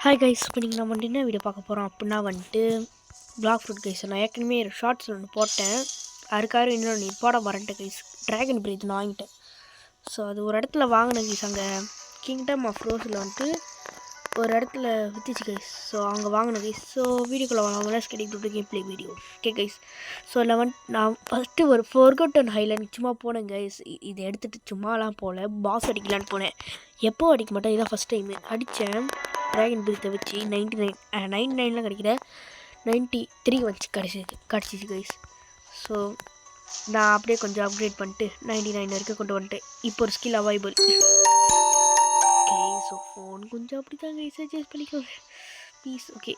Hi guys, இப்போ நீங்கள் நம்ம என்ன வீடியோ பார்க்க போகிறோம் அப்படின்னா பிளாக் ஃப்ரூட் கைஸ். நான் ஏற்கனவே ஷார்ட்ஸில் ஒன்று போட்டேன். அதுக்காக இன்னொன்று போட வரேன்ட்டு கைஸ். ட்ராகன் பிரீத் நான் வாங்கிட்டேன். ஸோ அது ஒரு இடத்துல வாங்கினேன் கைஸ். அங்கே கிங்டம் ஆஃப் ரோஸில் ஒரு இடத்துல வித்துச்சு கைஸ். ஸோ அங்கே வாங்கினேன் கைஸ். ஸோ வீடியோக்குள்ளே வாங்க skating game play video. Okay guys. So அதில் நான் ஃபஸ்ட்டு ஒரு ஃபோர்கோட்டன் ஹைலைன் சும்மா போனேன் கைஸ். இதை எடுத்துகிட்டு சும்மாலாம் போகல, பாஸ் அடிக்கலான்னு போனேன். எப்போ அடிக்க மாட்டேன், இதான் ஃபஸ்ட் டைமு அடித்தேன். ட்ராகன் பிரீத்தை வச்சு 99 கிடைக்கிற 93 வச்சு கிடச்சிச்சு கைஸ். ஸோ நான் அப்படியே கொஞ்சம் அப்கிரேட் பண்ணிட்டு 99 வரைக்கும் கொண்டு வந்துட்டேன். இப்போ ஒரு skill available. Okay, so phone கொஞ்சம் அப்படி தான் கைஸ், அட்ஜஸ்ட் பண்ணிக்கோங்க ப்ளீஸ். ஓகே,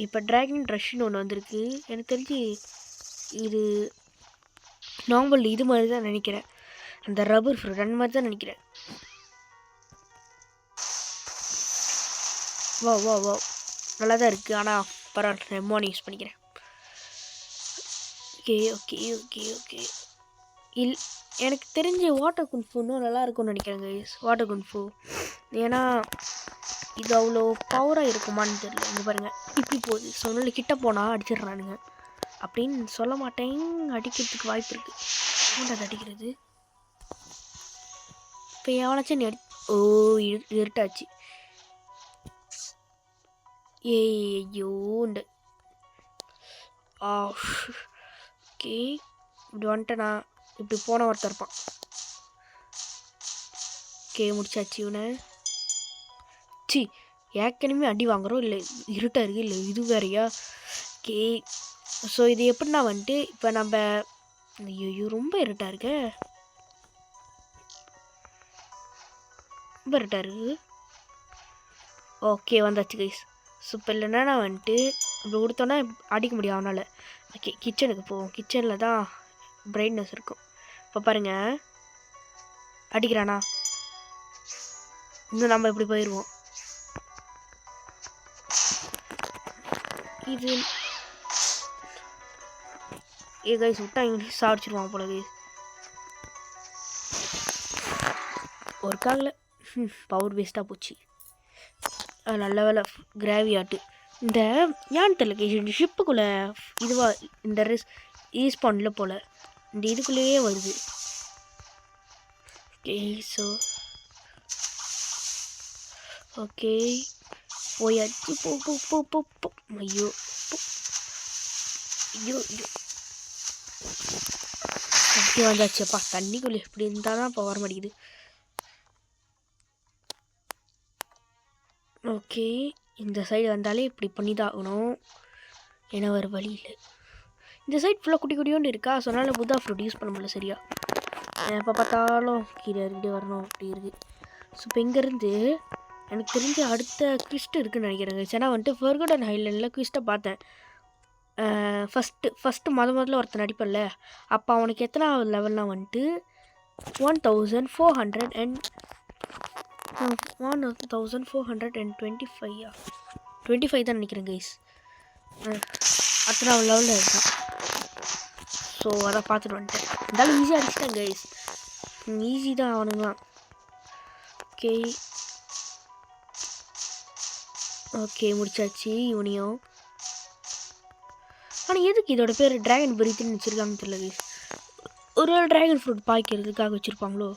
இப்போ ட்ராகன் ரஷ்ன்னு ஒன்று வந்திருக்கு. எனக்கு தெரிஞ்சு இது நார்மல் இது மாதிரி தான் நினைக்கிறேன். அந்த ரப்பர் ஃப்ரூட் அந்த மாதிரி தான் நினைக்கிறேன். வா நல்லா தான் இருக்குது. ஆனால் பரவாயில்ல, நான் யூஸ் பண்ணிக்கிறேன். ஓகே எனக்கு தெரிஞ்ச வாட்டர் குன்ஃபு இன்னும் நல்லா இருக்கும்னு நினைக்கிறேன் கைஸ். வாட்டர் குன்ஃபு ஏன்னா இது அவ்வளோ பவராக இருக்குமான்னு தெரியல. இங்கே பாருங்கள் இப்படி போகுது. ஸோ ஒன்றும் கிட்ட போனால் அடிச்சிடுறானுங்க அப்படின்னு சொல்ல மாட்டேன். அடிக்கிறதுக்கு வாய்ப்பு இருக்குது. அது அடிக்கிறது இப்போ எவனாச்சும் நீ இருட்டாச்சு. ஐயோண்டு ஓகே, இப்படி வந்துட்டு நான் இப்படி போன ஒருத்தர் இருப்பான். ஓகே, முடிச்சாச்சு இவனை. ஏற்கனவே அடி வாங்குறோம், இல்லை இருட்டாக இருக்குது, இல்லை இது வேறையா. ஓகே, ஸோ இது எப்படின்னா இப்போ நம்ம ஐயோ ரொம்ப இருட்டாக இருக்கு, ரொம்ப இருட்டாக இருக்குது. ஓகே, வந்தாச்சு கைஸ். ஸோ இப்போ இல்லைன்னா நான் இப்படி கொடுத்தோன்னா அடிக்க முடியும் அவனால். ஓகே, கிச்சனுக்கு போவோம். கிச்சனில் தான் பிரைட்னஸ் இருக்கும். இப்போ பாருங்கள் அடிக்கிறானா, இன்னும் நம்ம இப்படி போயிடுவோம். இது கைஸ் விட்டா இங்கிலீஷ் சாடிச்சிருவான் போல கைஸ். ஒர்க்காகல, பவர் வேஸ்ட்டாக போச்சு. நல்ல வேலை கிராவி ஆட்டு. இந்த ஏன்னு தெரியல கைஸ், இந்த ஷிப்புக்குள்ளே இதுவாக இந்த ரீஸ்பாண்டில் போல் இந்த இதுக்குள்ளேயே வருது. ஓகே, ஸோ ஓகே போயாச்சு. போ ஐயோ அப்படி வந்தாச்சுப்பா. தண்ணிக்குள்ளே இப்படி இருந்தால் தான் இப்போ வர மாட்டேங்குது. ஓகே, இந்த சைடு வந்தாலே இப்படி பண்ணி தான் ஆகணும், ஏன்னா வேறு வழி இல்லை. இந்த சைடு ஃபுல்லாக குட்டியோண்டு இருக்கா. ஸோ அதனால் புத்தா ஃப்ரூட் யூஸ் பண்ண முடியல சரியா. எப்போ பார்த்தாலும் கீழே இருந்து வரணும் அப்படி இருக்குது. ஸோ இப்போ இங்கேருந்து எனக்கு தெரிஞ்ச அடுத்த க்விஸ்ட் இருக்குதுன்னு நினைக்கிறேங்க. ஏன்னா ஃபர்கடன் ஹைலண்டில் க்விஸ்ட்டை பார்த்தேன். ஃபஸ்ட்டு முதல்ல ஒருத்தன் நடிப்பல்ல, அப்போ அவனுக்கு எத்தனாவது லெவல்லாம் 1425 தான் நினைக்கிறேன் கைஸ். அத்தனாவது லெவலில் இருக்கான். ஸோ அதை பார்த்துட்டு வந்துட்டேன். இருந்தாலும் ஈஸியாக அடிச்சிட்டேன் கைஸ், ஈஸி தான் அவனுங்களாம். ஓகே முடிச்சாச்சு இவனையும். ஆனால் எதுக்கு இதோட பேர் ட்ராகன் பிரீத்துன்னு வச்சுருக்காங்கன்னு தெரியல கைஸ். ஒரு ட்ராகன் ஃப்ரூட் பாய்க்கிறதுக்காக வச்சுருப்பாங்களோ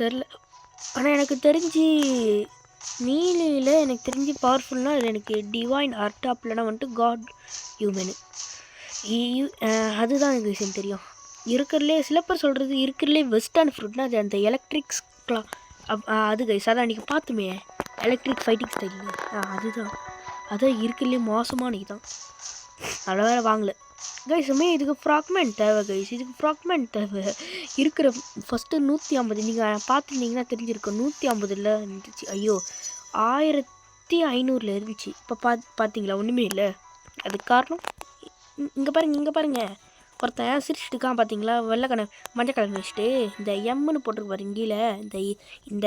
தெரில. ஆனால் எனக்கு தெரிஞ்சு நீலியில் எனக்கு தெரிஞ்சு பவர்ஃபுல்னால் அதில் எனக்கு டிவைன் ஆர்டாப் இல்லைனா காட் ஹியூமனு அதுதான் எனக்கு விஷயம் தெரியும். இருக்கிறதுலே சில பேர் சொல்கிறது இருக்கிறதுலே வெஸ்டர்ன் ஃப்ரூட்னா அது அந்த எலக்ட்ரிக்ஸ்லாம் அது கைஸ். அதான் அன்றைக்கி பார்த்துமே எலக்ட்ரிக் ஃபைட்டிங் ஸ்டைல், அதான் இருக்கிறதுலே மோசமான இதுதான். அதில் வேறு வாங்கலை கைஸ். இதுக்கு ஃப்ராக்மெண்ட் தேவை கைஸ், இருக்கிற ஃபஸ்ட்டு 150 நீங்கள் பார்த்துருந்தீங்கன்னா தெரிஞ்சிருக்கும். 150 இருந்துச்சு. ஐயோ 1500 இருந்துச்சு. இப்போ பார்த்தீங்களா ஒன்றுமே இல்லை. அதுக்கு காரணம் இங்கே பாருங்கள் ஒருத்தன் சிரிச்சுட்டு இருக்கான் பார்த்தீங்களா, வெள்ளைக்கலர் மஞ்சள் கலர் வச்சுட்டு இந்த எம்முன்னு போட்டிருக்கு பாரு கீழே. இந்த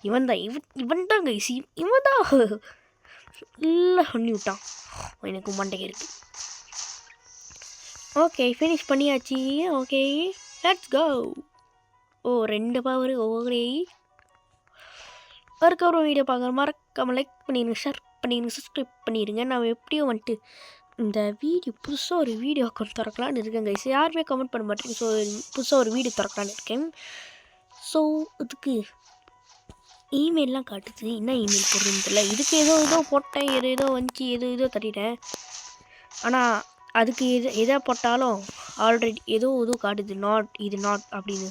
இவன் தான் கைஸ், இவன் தான் இல்லை பண்ணி விட்டான். எனக்கு மண்டைக்கு இருக்குது. ஓகே, ஃபினிஷ் பண்ணியாச்சு. Okay, let's go. 2 power okay. அதுக்கப்புறம் வீடியோ பார்க்குற மறக்காமல் லைக் பண்ணிடுங்க, ஷேர் பண்ணிடுங்க, சப்ஸ்கிரைப் பண்ணிடுங்க. நான் எப்படியும் வந்துட்டு இந்த வீடியோ புதுசாக ஒரு வீடியோ அக்கௌண்ட் திறக்கலான்னு இருக்கேன் கைஸ். யாருமே கமெண்ட் பண்ண மாட்டேங்க. ஸோ புதுசாக ஒரு வீடியோ திறக்கலான்னு இருக்கேன். ஸோ இதுக்கு இமெயிலெலாம் காட்டுது. என்ன இமெயில் போடுறதுன்னு தெரியல. இதுக்கு ஏதோ போட்டேன், ஏதோ வந்துச்சு, ஏதோ தட்டிட்டேன். ஆனால் அதுக்கு எதை போட்டாலும் ஆல்ரெடி ஏதோ காட்டுது. இது நாட் அப்படின்னு.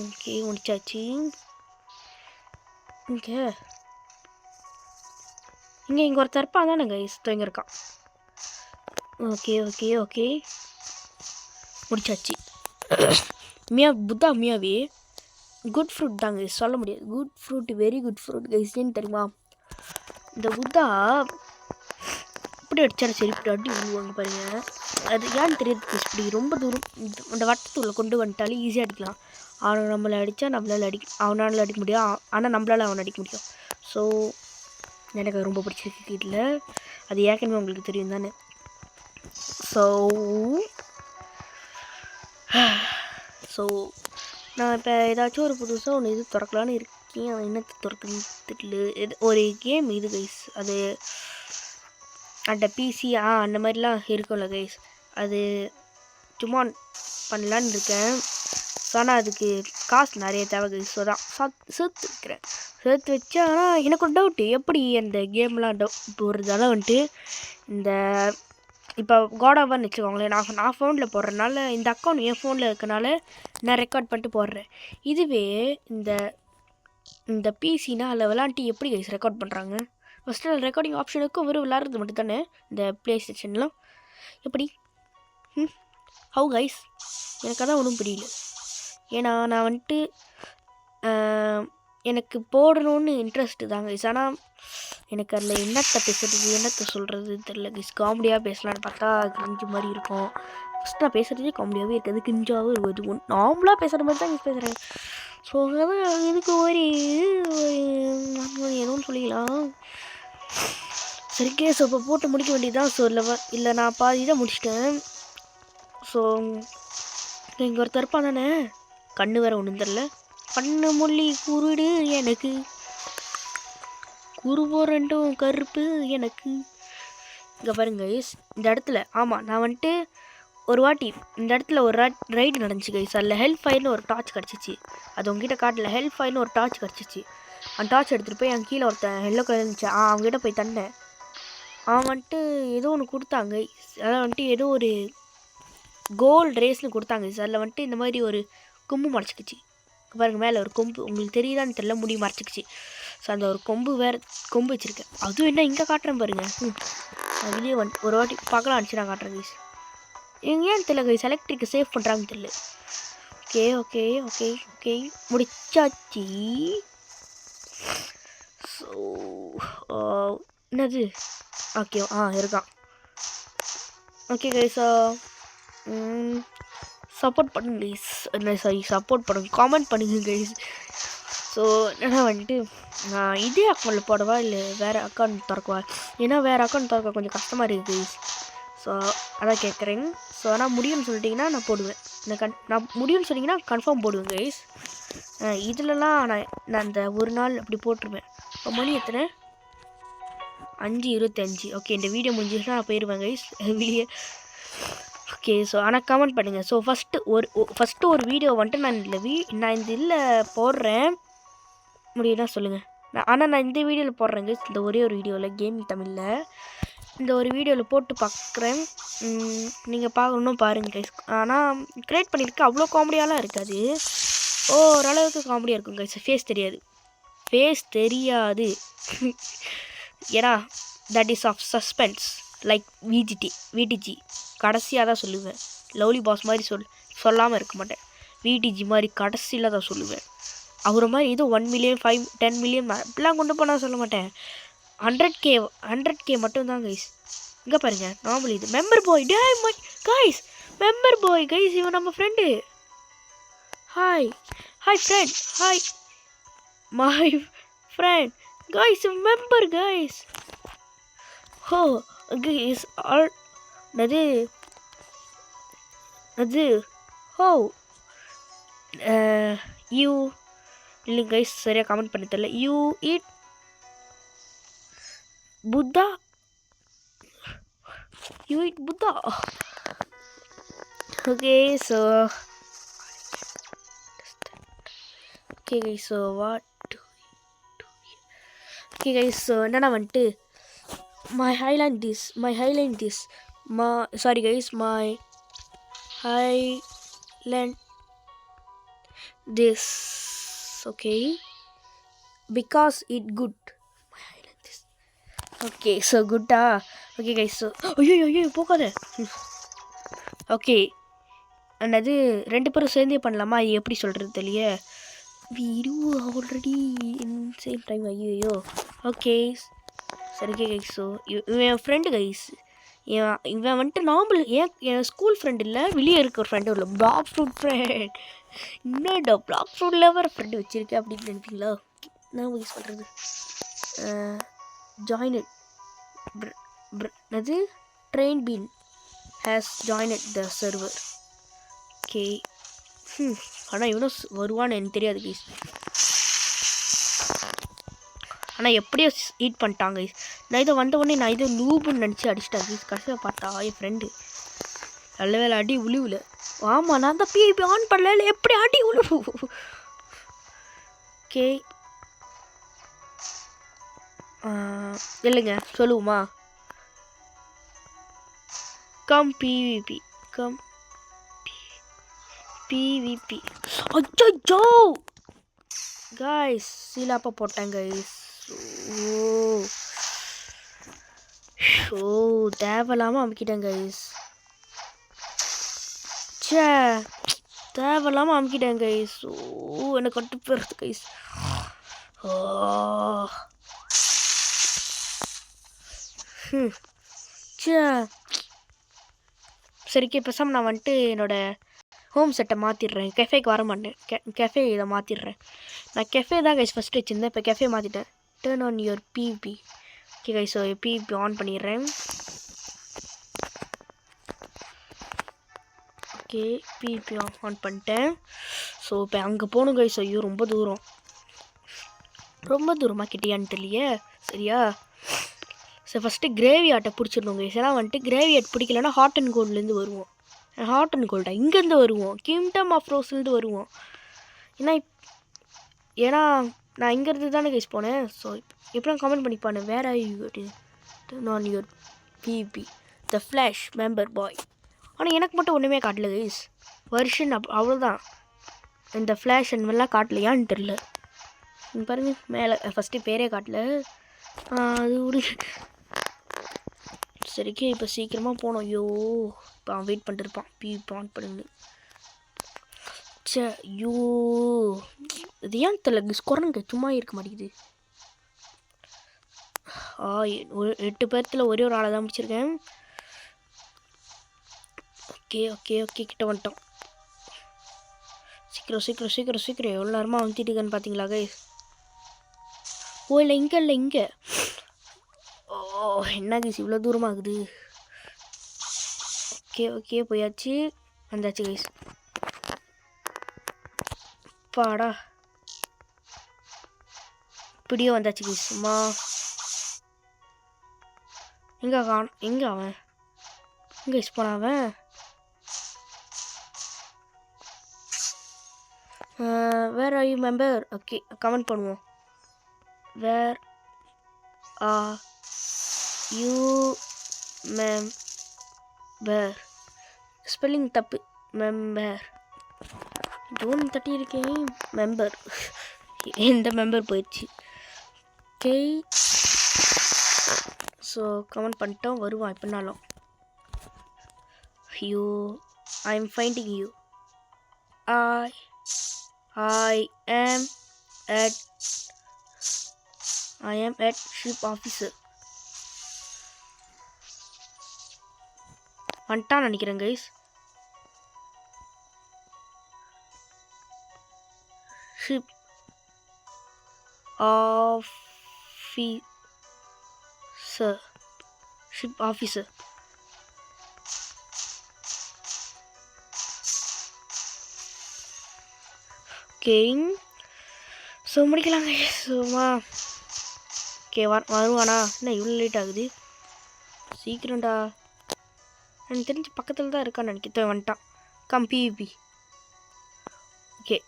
ஓகே, முடிச்சாச்சு. இங்கே ஒரு தரப்பா தானே கைஸ் தூங்கியிருக்கான். ஓகே முடிச்சாச்சு. புத்தா மியாவே குட் ஃப்ரூட் தாங்க சொல்ல முடியாது. Good fruit, very good fruit guys. ஏன்னு தெரியுமா, இந்த புத்தா இப்படி அடிச்சாலும் சரி, இப்படி அடி விழுவாங்க பாருங்கள். அது ஏன்னு தெரியாது கைஸ். இப்படி ரொம்ப தூரம் இந்த வட்டத்துள்ள கொண்டு வந்துட்டாலும் ஈஸியாக அடிக்கலாம். அவனை நம்மளை அடித்தா அவனால் அடிக்க முடியும். ஆனால் நம்மளால் அவனை அடிக்க முடியும். ஸோ எனக்கு அது ரொம்ப பிடிச்சிருக்கு. இதில் அது ஏற்கனவே உங்களுக்கு தெரியும் தானே. ஸோ நான் இப்போ ஏதாச்சும் ஒரு புதுசாக ஒன்று இது திறக்கலான்னு இருக்கேன். அது என்னத்தை திறக்குன்னு தெரியல. ஒரு கேம் இது கைஸ். அது அந்த பிசி அந்த மாதிரிலாம் இருக்கும்ல கைஸ். அது சும்மா பண்ணலான்னு இருக்கேன். ஸோ ஆனால் அதுக்கு காசு நிறைய தேவை கைஸ். ஸோ தான் சேர்த்து வச்சேன். ஆனால் எனக்கு ஒரு டவுட்டு, எப்படி அந்த கேம்லாம் இப்போ ஒரு தடவை வந்துட்டு இந்த இப்போ காடாவான்னு வச்சுக்கோங்களேன். நான் ஃபோனில் போடுறதுனால இந்த அக்கௌண்ட் என் ஃபோனில் இருக்கனால நான் ரெக்கார்ட் பண்ணிட்டு போடுறேன். இதுவே இந்த பிசினா அதில் விளாண்ட்டு எப்படி கைஸ் ரெக்கார்ட் பண்ணுறாங்க? ஃபஸ்ட்டு அதில் ரெக்கார்டிங் ஆப்ஷன் இருக்கும், வெறும் விளாட்றது மட்டும் தானே இந்த ப்ளே ஸ்டேஷன்லாம். எப்படி ஹவு கைஸ்? எனக்கு அதான் ஒன்றும் புரியல. ஏன்னா நான் வந்துட்டு எனக்கு போடணுன்னு இன்ட்ரெஸ்ட்டு தாங்க கைஸ். ஆனால் எனக்கு அதில் என்னத்தை பேசுகிறது, என்னத்தை சொல்கிறது தெரில கைஸ். காமெடியாக பேசலான்னு பார்த்தா கிரிஞ்சு மாதிரி இருக்கும். ஃபஸ்ட் நான் பேசுகிறதே காமெடியாகவே இருக்காது, கிரிஞ்சாகவும் இருக்குது. நார்மலாக பேசுகிற மாதிரி தான் பேசுகிறேன். ஸோ அதான் இதுக்கு ஒரு எதுவும் சொல்லிக்கலாம். சரிக்கே. ஸோ இப்போ போட்டு முடிக்க வேண்டியதுதான். ஸோ இல்லை நான் பாதி தான் முடிச்சிட்டேன். ஸோ இங்கே ஒரு தரப்பா தானே, கண்ணு வேறு ஒன்றும் தெரில. கண்ணு மொழி குருடு எனக்கு, குருவோ ரெண்டும் கருப்பு எனக்கு. இங்கே பாருங்க கைஸ், இந்த இடத்துல ஆமாம் நான் வந்துட்டு ஒரு வாட்டி இந்த இடத்துல ஒரு ரைடு நடந்துச்சு கைஸ். அதில் ஹெல்ப் ஃபயர்னு ஒரு டார்ச் கிடச்சிச்சு. அது உங்ககிட்ட காட்டல. ஹெல்ப் ஃபயர்னு ஒரு டார்ச் கிடச்சிச்சு. அந்த டார்ச் எடுத்துகிட்டு போய் என் கீழே ஒருத்தன் எல்லோ கலர் இருந்துச்சு. அவங்ககிட்ட போய் தந்தேன். அவன் வந்துட்டு ஏதோ ஒன்று கொடுத்தாங்க. அதில் வந்துட்டு ஏதோ ஒரு கோல்டு ரேஸ்னு கொடுத்தாங்க. அதில் வந்துட்டு இந்த மாதிரி ஒரு கொம்பு மறைச்சிக்கிச்சு பாருங்கள். மேலே ஒரு கொம்பு, உங்களுக்கு தெரியுதான்னு தெரியல, முடி மறைச்சிக்கிச்சு. ஸோ அந்த ஒரு கொம்பு வச்சுருக்கேன். அதுவும் என்ன இங்கே காட்டுறேன் பாருங்கள். அதுலேயே வந்துட்டு ஒரு வாட்டி பார்க்கலாம் அடிச்சு நான் காட்டுறேன் கைஸ். இவங்க ஏன் தெரியல கைஸ், எலக்ட்ரிக்கை சேவ் பண்ணுறாங்கன்னு தெரியல. ஓகே முடிச்சாச்சு. ஸோ என்னது ஓகே இருக்கான். ஓகே கைஸ், சப்போர்ட் பண்ணுங்க கைஸ். சப்போர்ட் பண்ணுங்க, காமெண்ட் பண்ணுங்க கைஸ். ஸோ என்னன்னா வந்துட்டு நான் இதே அக்கௌண்ட்டில் போடவா இல்லை வேறு அக்கௌண்ட் திறக்கவா? ஏன்னா வேறு அக்கௌண்ட் திறக்க கொஞ்சம் கஷ்டமாக இருக்குது கைஸ். ஸோ அதான் கேட்குறேன். ஸோ ஆனால் முடியும்னு சொல்லிட்டிங்கன்னா நான் போடுவேன். நான் முடியும்னு சொன்னீங்கன்னா கன்ஃபார்ம் போடுவேன் கைஸ். இதிலலாம் நான் இந்த ஒரு நாள் அப்படி போட்டுருவேன். இப்போ மணி எத்தனை? 5:25. ஓகே, இந்த வீடியோ முடிஞ்சிச்சுன்னா நான் போயிடுவேன் கைஸ் வெளியே. ஓகே, ஸோ ஆனால் கமெண்ட் பண்ணுங்கள். ஸோ ஃபஸ்ட்டு ஒரு வீடியோ வந்துட்டு நான் இந்த இதில் போடுறேன். முடியும்னா சொல்லுங்கள். நான் இந்த வீடியோவில் போடுறேன் கைஸ். இந்த ஒரே ஒரு வீடியோவில் கேமிங் தமிழில் இந்த ஒரு வீடியோவில் போட்டு பார்க்குறேன். நீங்கள் பார்க்கணும் பாருங்கள் கைஸ். ஆனால் க்ரியேட் பண்ணியிருக்கேன், அவ்வளோ காமெடியாலாம் இருக்காது, ஓரளவுக்கு காமெடியாக இருக்கும் கைஸ். ஃபேஸ் தெரியாது ஏன்னா that is of suspense like விடிஜி. கடைசியாக தான் சொல்லுவேன். லவ்லி பாஸ் மாதிரி சொல்லாமல் இருக்க மாட்டேன். விடிஜி மாதிரி கடைசியில் தான் சொல்லுவேன். அவரை மாதிரி இது 1 மில்லியன் 10 மில்லியன் அப்படிலாம் கொண்டு போனால் சொல்ல மாட்டேன். 100K மட்டும்தான் கைஸ். இங்கே பாருங்கள், நார்மல் இது மெம்பர் பாய். கைஸ் மெம்பர் பாய் கைஸ், இவன் நம்ம friend. Hi friend, hi my friend guys, member guys. Guys அது you இல்லைங்க கைஸ், சரியாக கமெண்ட் பண்ண தெரியல. You eat Buddha, you eat Buddha. Okay so okay guys, so what okay guys, so என்னென்னா வந்துட்டு my highlight this my sorry guys, my highlight this, okay, because it good, my highlight this, okay, so good okay guys, so ஐயோ போகாத. Okay, அண்ணது ரெண்டு பேரும் சேர்ந்தே பண்ணலாமா? அது எப்படி சொல்கிறது தெரியல. Video already in same time. ஐயோ ஓகே சரி. ஓகே கைஸ், ஸோ இவன் என் ஃப்ரெண்டு கைஸ். இவன் வந்துட்டு நார்மல் என் ஸ்கூல் ஃப்ரெண்ட் இல்லை, வெளியே இருக்க ஒரு ஃப்ரெண்டு இல்லை, பிளாக் ஃப்ரூட் ஃப்ரெண்ட். என்னடா பிளாக் ஃப்ரூட்டில் வர ஃப்ரெண்டு வச்சுருக்கேன் அப்படின்னு நினைப்பீங்களா? நான் யூஸ் பண்ணுறது ஜாயினட் அது train been has joined the server. Okay, ஆனால் இவனும் வருவான்னு எனக்கு தெரியாது கைஸ். ஆனால் எப்படியோ ஈட் பண்ணிட்டாங்க கைஸ். நான் இதை வந்த உடனே நான் இதை லூபுன்னு நினச்சி அடிச்சிட்டேன் கைஸ். கடைசியாக பார்த்தா என் ஃப்ரெண்டு நல்ல வேலை அடி உழுவுல. ஆமாம், நான் தான் பிஐபி ஆன் பண்ணல, எப்படி அடி உழுவு. ஓகே இல்லைங்க, சொல்லுவோமா? Come PVP, come PVP. அச்சோ கைஸ், சீலாப்பா போட்டேன் கைஸ். ஓ தேவையில்லாமல் அமுக்கிட்டேன் கைஸ். சே, தேவையில்லாமல் அமுக்கிட்டேன் கைஸ். ஓ எனக்கு கட்டு போகிறது கைஸ். சே சரிக்கே, பேசாமல் நான் வந்துட்டு என்னோடய ஹோம் செட்டை மாற்றிடுறேன். கெஃபேக்கு வர மாட்டேன், கெஃபே இதை மாற்றிடுறேன். நான் கெஃபே தான் கைஸ் ஃபஸ்ட்டு வச்சுருந்தேன், இப்போ கெஃபே மாற்றிட்டேன். Turn on your PP. Okay guys, so PP on பண்ணிடுறேன். ஓகே, பிபி ஆன் பண்ணிட்டேன். ஸோ இப்போ அங்கே போகணும் கைஸ். ஐயோ ரொம்ப தூரமாக கிட்டியான்னு தெரியலையே. சரியா, ஸோ ஃபஸ்ட்டு கிரேவி ஆட்டை பிடிச்சிருந்தோம் கைஸ். ஏன்னா வந்துட்டு கிரேவி ஆட் பிடிக்கலன்னா ஹாட் அண்ட் கோல்ட்லேருந்து வருவோம். ஹாட் அண்ட் கோல்டா இங்கேருந்து வருவோம், கிங்டம் ஆஃப் ரோஸ்லேருந்து வருவோம். ஏன்னா நான் இங்கேருந்து தானே கைஸ் போனேன். ஸோ எப்படியும் கமெண்ட் பண்ணிப்பானு வேற நான் your PP the flash member bye. ஆனால் எனக்கு மட்டும் ஒன்றுமே காட்டல கைஸ். வருஷன் அவ்வளோதான். இந்த ஃப்ளாஷ் அண்ட்மெல்லாம் காட்டலையான்னு தெரில. பாருங்க மேலே ஃபஸ்ட்டு பேரே காட்டல. அது ஒரு சரிக்கே, இப்போ சீக்கிரமாக போனோம். ஐயோ இப்போ அவன் வெயிட் பண்ணிட்டு இருப்பான். பிபி ஆன் பண்ணுங்க. சே ஐயோ இது ஏன் தெரியல, குரங்கு சும்மா இருக்க மாட்டேங்குது. 8 பேர்த்தில் ஒரே ஒரு ஆளை தான் முடிச்சிருக்கேன். ஓகே கிட்ட வந்துட்டோம். சீக்கிரம் எவ்வளோ நேரமாக வந்துட்டுருக்கேன்னு பார்த்தீங்களா கைஸ்? ஓ இல்லை இங்கே ஓ என்ன கைஸ் இவ்வளோ தூரமாகுது. ஓகே போயாச்சு, வந்தாச்சு கைஸ். பாடா இப்படியே வந்தாச்சு கைஸ். சும்மா எங்கே அவன் எங்கே யூஸ் பண்ண அவன்? Where are you member? Okay comment பண்ணுவோம். Where are you member? Spelling தப்பு. மெம்பர் ஜோன் தட்டி இருக்கேன். மெம்பர் எந்த மெம்பர் போயிடுச்சு. ஓகே ஸோ கமெண்ட் பண்ணிட்டோம், வருவான் எப்படினாலும். You I am finding you. I am at ship officer. வந்துட்டான்னு நினைக்கிறேன் கைஸ். Ship officer. ஓகே ஸோ முடிக்கலாங்க. ஸோமா ஓகே வருவானா? என்ன இவ்வளோ லேட் ஆகுது? சீக்கிரம்டா. எனக்கு தெரிஞ்சு பக்கத்தில் தான் இருக்கான்னு நினைக்கிறேன். வந்துட்டான். Come PP. Okay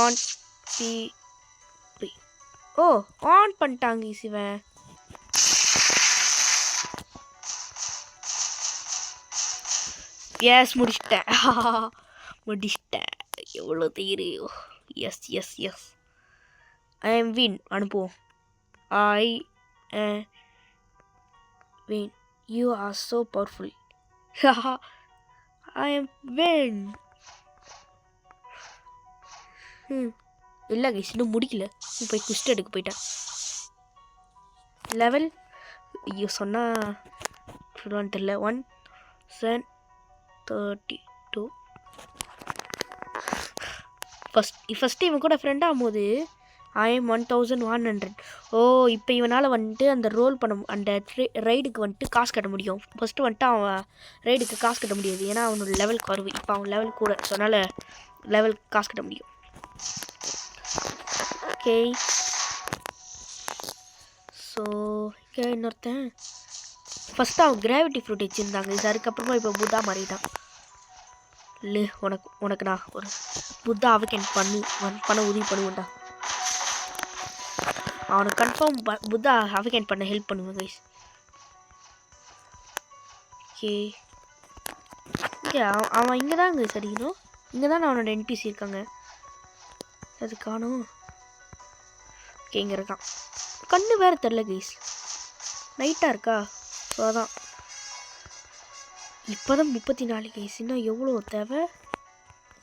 on P. Oh on பண்ணிட்டாங்க சிவன். எஸ் முடிச்சிட்டேன். முடிச்சிட்டேன். எவ்வளோ தயிர். Yes yes yes I am win. அனுப்புவோம். I win. You are so powerful. I am win. இல்லை கைஸ் இன்னும் முடிக்கல. போய் குஸ்ட் எடுக்க போயிட்டேன். லெவல் ஐயோ சொன்னால் சொல்லுவான்ட்டு இல்லை. 1,732. ஃபஸ்ட்டு இவன் கூட ஃப்ரெண்ட் ஆகும்போது ஐ எம் 1,100. ஓ இப்போ இவனால் வந்துட்டு அந்த ரோல் பண்ண அந்த ரைடுக்கு வந்துட்டு காசு கட்ட முடியும். ஃபஸ்ட்டு வந்துட்டு அவன் ரைடுக்கு காசு கட்ட முடியாது, ஏன்னா அவனோட லெவல் குறைவு. இப்போ அவன் லெவல் கூட, ஸோ அதனால் லெவல் காசு கட்ட முடியும். ஓகே ஸோ இங்கே இன்னொருத்தன் ஃபஸ்ட்டு அவன் கிராவிட்டி ஃப்ரூட் வச்சுருந்தாங்க. இது அதுக்கப்புறமா இப்போ புத்தா மாறிட்டான். இல்லை உனக்கு நான் ஒரு புத்தா அவகேன் பண்ண உதவி பண்ணுவேன்டா. அவனுக்கு கன்ஃபார்ம் புத்தா அவகேன் பண்ண ஹெல்ப் பண்ணுவேன் கைஸ். ஓகே ஓகே அவன் இங்கே தான் கைஸ் அடிக்கணும். இங்கே தான் அவனோட என்பிசி இருக்காங்க. அது காணும். ஓகே இங்கே இருக்கான். கண்ணு வேறு தெரில கைஸ், நைட்டாக இருக்கா. ஸோ அதான் இப்போ தான் 34 கைஸ். இன்னும் எவ்வளோ தேவை?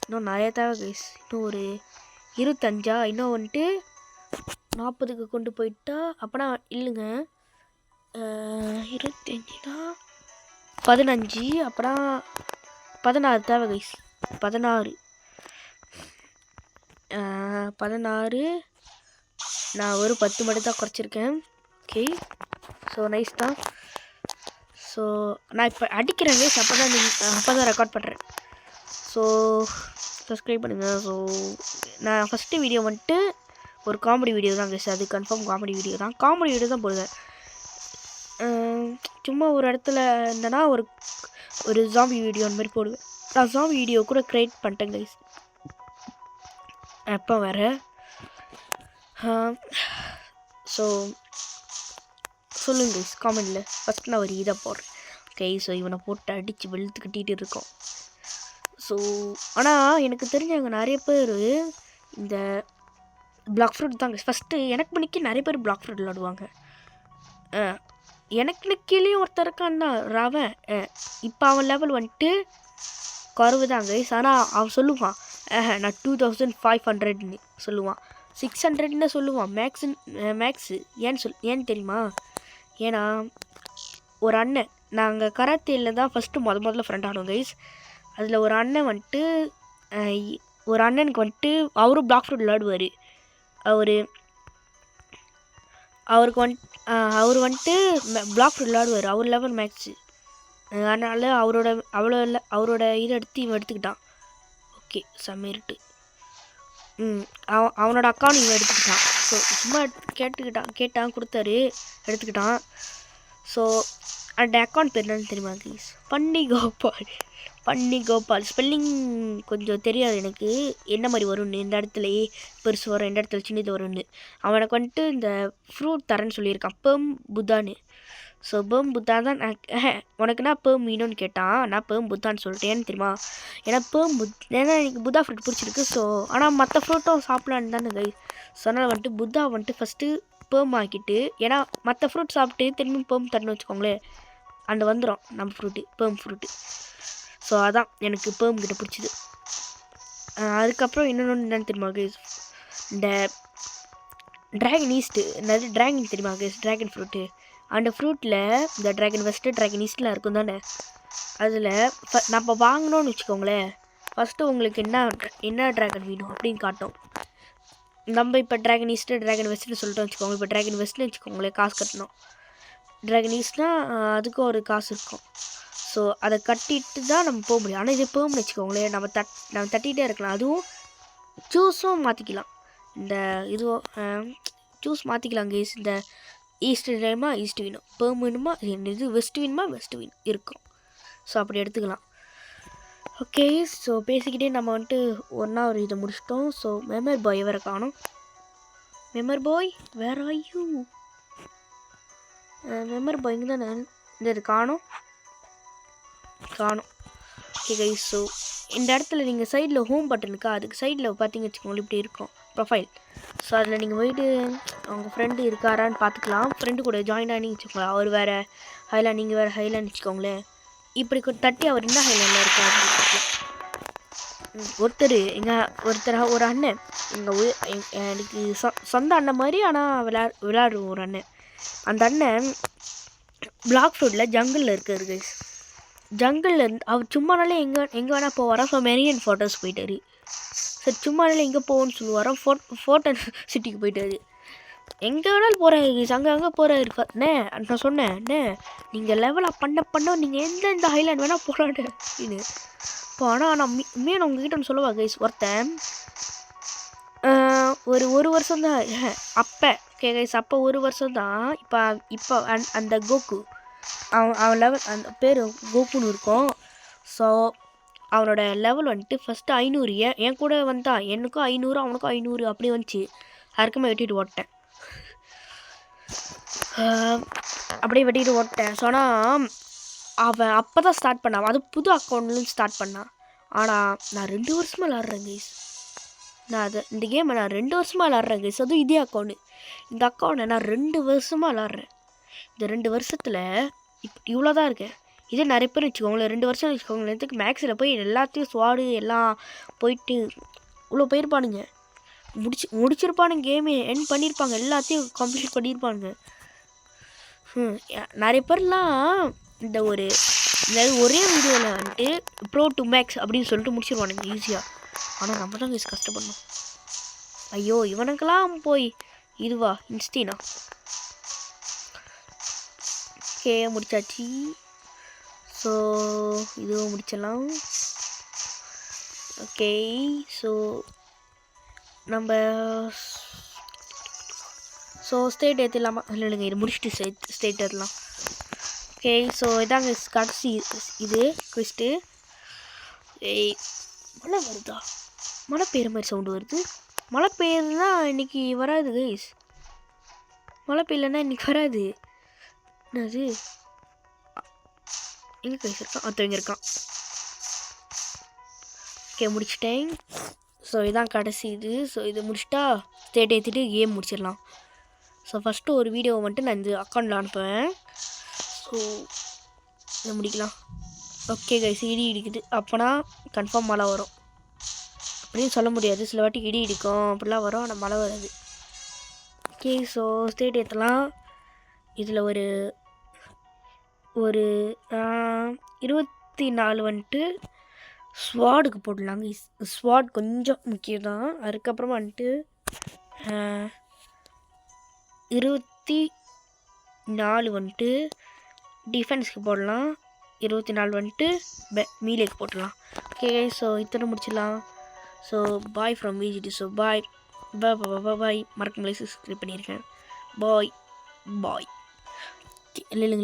இன்னும் நிறைய தேவை கைஸ். இன்னும் ஒரு 25. இன்னும் வந்துட்டு 40க்கு கொண்டு போயிட்டா அப்போனா இல்லைங்க 25னா 15, அப்புறம் 16 தேவை கைஸ். 16 நான் ஒரு 10 மட்டும் தான் குறைச்சிருக்கேன். ஓகே ஸோ நைஸ் தான். ஸோ நான் இப்போ அடிக்கிறேன் கைஸ், அப்போ தான் ரெக்கார்ட் பண்ணுறேன். ஸோ சப்ஸ்கிரைப் பண்ணுங்கள். ஸோ நான் ஃபஸ்ட்டு வீடியோ வந்துட்டு ஒரு காமெடி வீடியோ தான் கைஸ். அது கன்ஃபார்ம் காமெடி வீடியோ தான். காமெடி வீடியோ தான் போடுவேன். சும்மா ஒரு இடத்துல இருந்தேன்னா ஒரு ஜாம்பி வீடியோ அந்த மாதிரி போடுவேன். நான் ஜாம்பி வீடியோ கூட க்ரியேட் பண்ணிட்டேன் கைஸ். அப்போ வேறு ஸோ சொல்லுங்க கைஸ் காமெண்டில். ஃபஸ்ட் நான் ஒரு இதை போடுறேன். ஓகே ஸோ இவனை போட்டு அடித்து வெளுத்து கட்டிகிட்டு இருக்கோம். ஸோ ஆனால் எனக்கு தெரிஞ்சவங்க நிறைய பேர் இந்த பிளாக் ஃப்ரூட் தாங்க ஃபஸ்ட்டு. எனக்கு பண்ணிக்கு நிறைய பேர் பிளாக் ஃப்ரூட் விளாடுவாங்க. எனக்கு கீழே ஒருத்தர் இருக்கான்னா ராவன். இப்போ அவன் லெவல் வந்துட்டு குறவு தாங்க. ஆனால் அவன் சொல்லுவான் நான் 2,500ன்னு சொல்லுவான். 600ன்னு சொல்லுவான் மேக்ஸு. ஏன்னு தெரியுமா? ஏன்னா ஒரு அண்ணன் நாங்கள் கராத்தேயில் தான் ஃபஸ்ட்டு முதல்ல ஃப்ரெண்ட் ஆனோம் கைஸ். அதில் ஒரு அண்ணன் வந்துட்டு ஒரு அண்ணனுக்கு வந்துட்டு அவரும் பிளாக் ஃப்ரூட் விளாடுவார். அவர் வந்துட்டு பிளாக் ஃப்ரூட் விளாடுவார். அவர் லெவல் மேக்ஸு. அதனால் அவரோட இதை எடுத்து இவன் எடுத்துக்கிட்டான். ஓகே செம்மேரிட்டு. அவனோட அக்காவும் இவன் எடுத்துக்கிட்டான். ஸோ சும்மா கேட்டான் கொடுத்தாரு, எடுத்துக்கிட்டான். ஸோ அந்த அக்கௌண்ட் பேர் என்னன்னு தெரியுமா ப்ளீஸ்? பன்னி கோபால். ஸ்பெல்லிங் கொஞ்சம் தெரியாது எனக்கு, என்ன மாதிரி வரும்னு. இந்த இடத்துல பெருசு வரும், இந்த இடத்துல சின்னது வரும்னு. அவனுக்கு வந்துட்டு இந்த ஃப்ரூட் தரேன்னு சொல்லியிருக்கான், பேம் புத்தான்னு. ஸோ பேம் புத்தா தான் உனக்குன்னா பேம் மீனும்னு கேட்டான். நான் பேம் புத்தான்னு சொல்லிட்டேன். ஏன்னு தெரியுமா? ஏன்னா ஏன்னா எனக்கு புத்தா ஃப்ரூட் பிடிச்சிருக்கு. ஸோ ஆனால் மற்ற ஃப்ரூட்டும் சாப்பிட்லான்னு தானே கை. ஸோ அதனால் வந்துட்டு புத்தா வந்துட்டு ஃபஸ்ட்டு பேம் ஆக்கிட்டு, ஏன்னா மற்ற ஃப்ரூட் சாப்பிட்டு திரும்பி பேம் தரணும்னு வச்சுக்கோங்களேன், அந்த வந்துடும் நம்ம பேம் ஃப்ரூட்டு. ஸோ அதான் எனக்கு பேம் கிட்ட பிடிச்சிது. அதுக்கப்புறம் இன்னொன்று என்னென்னு தெரியுமா கேஸ்? இந்த ட்ராகன் ஈஸ்ட்டு, நிறைய ட்ராகன் தெரியுமா கேஸ்? Dragon fruit. அந்த ஃப்ரூட்டில் இந்த ட்ராகன் வெஸ்ட்டு ட்ராகன் ஈஸ்ட்லாம் இருக்கும் தானே. அதில் நம்ம வாங்கினோன்னு வச்சுக்கோங்களேன், ஃபஸ்ட்டு உங்களுக்கு என்ன ட்ராகன் வேணும் அப்படின்னு காட்டும். நம்ம இப்போ ட்ராகன் ஈஸ்ட்டு ட்ராகன் வெஸ்ட்டுன்னு சொல்லிட்டு வச்சுக்கோங்க. இப்போ ட்ராகன் வெஸ்ட்னு வச்சுக்கோங்களேன், காசு கட்டணும். ட்ராகன் ஈஸ்ட்னால் அதுக்கும் ஒரு காசு இருக்கும். ஸோ அதை கட்டிட்டு தான் நம்ம போக முடியும். ஆனால் இது பேம்னு வச்சுக்கோங்களேன், நம்ம தட்டிகிட்டே இருக்கலாம். அதுவும் ஜூஸும் மாற்றிக்கலாம். இந்த இதுவோ சூஸ் மாற்றிக்கலாம் கைஸ். இந்த ஈஸ்ட் வேணுமா ஈஸ்ட் வேணும், பெர்ம் வேணுமா இது வெஸ்ட் வேணுமா வெஸ்ட் வேணும் இருக்கும். ஸோ அப்படி எடுத்துக்கலாம். ஓகே, ஸோ பேசிக்கிட்டே நம்ம வந்துட்டு ஒன்றா ஒரு இதை முடிச்சிட்டோம். ஸோ மெமர் பாய் வேறு காணும். மெமர் பாய் வேர் ஆர் யூ? மெமர் பாய் இங்கே தானே இந்த இது காணும். ஓகே கைஸ், ஸோ இந்த இடத்துல நீங்கள் சைடில் ஹோம் பட்டன் இருக்கா, அதுக்கு சைடில் பார்த்தீங்க வச்சுக்கோங்களேன் இப்படி இருக்கும் ப்ரொஃபைல். ஸோ அதில் நீங்கள் போயிட்டு அவங்க ஃப்ரெண்டு இருக்காரான்னு பார்த்துக்கலாம். ஃப்ரெண்டு கூட ஜாயின் ஆனி வச்சுக்கோங்களேன். அவர் வேறு ஹைலாண்ட், நீங்கள் வேறு ஹைலாண்ட் வச்சுக்கோங்களேன். இப்படி தட்டி அவர் என்ன ஹைலாண்டில் இருக்கா அப்படின்னு ஒருத்தர் ஒரு அண்ணன் எனக்கு சொந்த அண்ணன் மாதிரி, ஆனால் விளையாடுவோம் ஒரு அண்ணன். அந்த அண்ணன் பிளாக் ஃப்ரூட்டில் ஜங்கிளில் இருக்காரு கைஸ். ஜங்கிளில் இருந்து அவர் சும்மானாலே எங்கே வேணால் போவாராம். ஸோ மெரியன் ஃபோட்டோஸ் போயிட்டார். சரி சும்மானாலே எங்கே போவோன்னு சொல்லுவாராம். ஃபோட்டோ சிட்டிக்கு போயிட்டாரு. எங்கே வேணாலும் போகிறாரு கைஸ், அங்கே போகிறாரு. அண்ணே நான் சொன்னேன், அண்ணே நீங்கள் லெவலாக பண்ண நீங்கள் எந்த ஹைலாண்ட் வேணால் போகிறாரு அப்படின்னு. இப்போ ஆனால் நான் மீன் உங்ககிட்ட ஒன்று சொல்லுவா கைஸ். ஒருத்தன் ஒரு வருஷம் தான் அப்போ கைஸ், அப்போ ஒரு வருஷம் தான். இப்போ அந்த கோகு அவன் லெவல், அந்த பேர் கோகுன்னு இருக்கும். ஸோ அவனோட லெவல் வந்துட்டு ஃபஸ்ட்டு 500. என் கூட வந்தான், எனக்கும் 500 அவனுக்கும் 500 அப்படி வந்துச்சு. அதுக்குமே வெட்டிட்டு ஓட்டேன். அப்படியே வெட்டிட்டு ஓட்டேன். ஸோ ஆனால் அவன் அப்போ தான் ஸ்டார்ட் பண்ணான். அது புது அக்கௌண்ட்லேருந்து ஸ்டார்ட் பண்ணான். ஆனால் நான் 2 வருஷமாக விளாட்றேன் கைஸ். இந்த கேமை நான் 2 வருஷமாக விளாட்றேன் கைஸ். அதுவும் இதே அக்கௌண்ட்டு. இந்த அக்கௌண்ட்டை நான் 2 வருஷமாக விளாட்றேன். இந்த 2 வருஷத்தில் இவ்வளோ தான் இருக்கேன். இதே நிறைய பேர் வச்சுக்கோங்களேன் 2 வருஷம் வச்சுக்கோங்களேன். இதுக்கு மேக்ஸில் போய் எல்லாத்தையும் ஸ்வாடு எல்லாம் போயிட்டு இவ்வளோ போயிருப்பானுங்க. முடிச்சிருப்பானுங்க, கேமே என் பண்ணியிருப்பாங்க, எல்லாத்தையும் கம்ப்ளீட் பண்ணியிருப்பானுங்க. நிறைய பேர்லாம் இந்த ஒரே வீடியோவில் வந்துட்டு ப்ரோ டு மேக்ஸ் அப்படின்னு சொல்லிட்டு முடிச்சிருவானுங்க ஈஸியாக. ஆனால் நம்ம தான் கைஸ் கஷ்டப்படணும். ஐயோ இவனுக்கெல்லாம் போய் இதுவா இன்ஸ்டீனா. ஓகே முடிச்சாச்சு. ஸோ இதுவும் முடிச்சிடலாம். ஓகே, ஸோ நம்ம ஸ்டேட் ஏற்றிடலாமா? இல்லைங்க, இது முடிச்சுட்டு ஸ்டேட் ஏற்றலாம். ஓகே, ஸோ இதாங்க கடைசி இது குவிஸ்ட்டு. மழை வருதா? மழை பெய்கிற மாதிரி சவுண்டு வருது. மழை பெய்யுதுன்னா இன்றைக்கி வராது கைஸ். மழை பெய்யலன்னா இன்றைக்கி வராது. என்னது எங்கே கைஸ் இருக்கான்? ஒருத்தவங்க இருக்கான். ஓகே முடிச்சிட்டேன். ஸோ இதான் கடைசி இது. ஸோ இது முடிச்சிட்டா ஸ்டேட் ஏற்றிட்டு கேம் முடிச்சிடலாம். ஸோ ஃபஸ்ட்டு ஒரு வீடியோவை மட்டும் நான் இந்த அக்கௌண்ட்டில் அனுப்புவேன். ஸோ இதை முடிக்கலாம். ஓகே கைஸ், இடி இடிக்குது. அப்போனா கன்ஃபார்ம் மழை வரும் அப்படின்னு சொல்ல முடியாது. சில வாட்டி இடி இடிக்கும் அப்படிலாம் வரும், ஆனால் மழை வராது. ஓகே, ஸோ ஸ்டேட் ஏற்றலாம். இதில் ஒரு 24 வந்துட்டு ஸ்வாடுக்கு போடலாங்க. ஸ்வாட் கொஞ்சம் முக்கியம் தான். அதுக்கப்புறமா வந்துட்டு 24 வந்துட்டு டிஃபென்ஸ்க்கு போடலாம். 24 வந்துட்டு மீலேக்கு போட்டுடலாம். ஓகே, ஸோ இத்தனை முடிச்சிடலாம். So bye from VJD. So bye bye. மறக்காமலே சப்ஸ்கிரைப் பண்ணியிருக்கேன். பாய். இல்லைங்க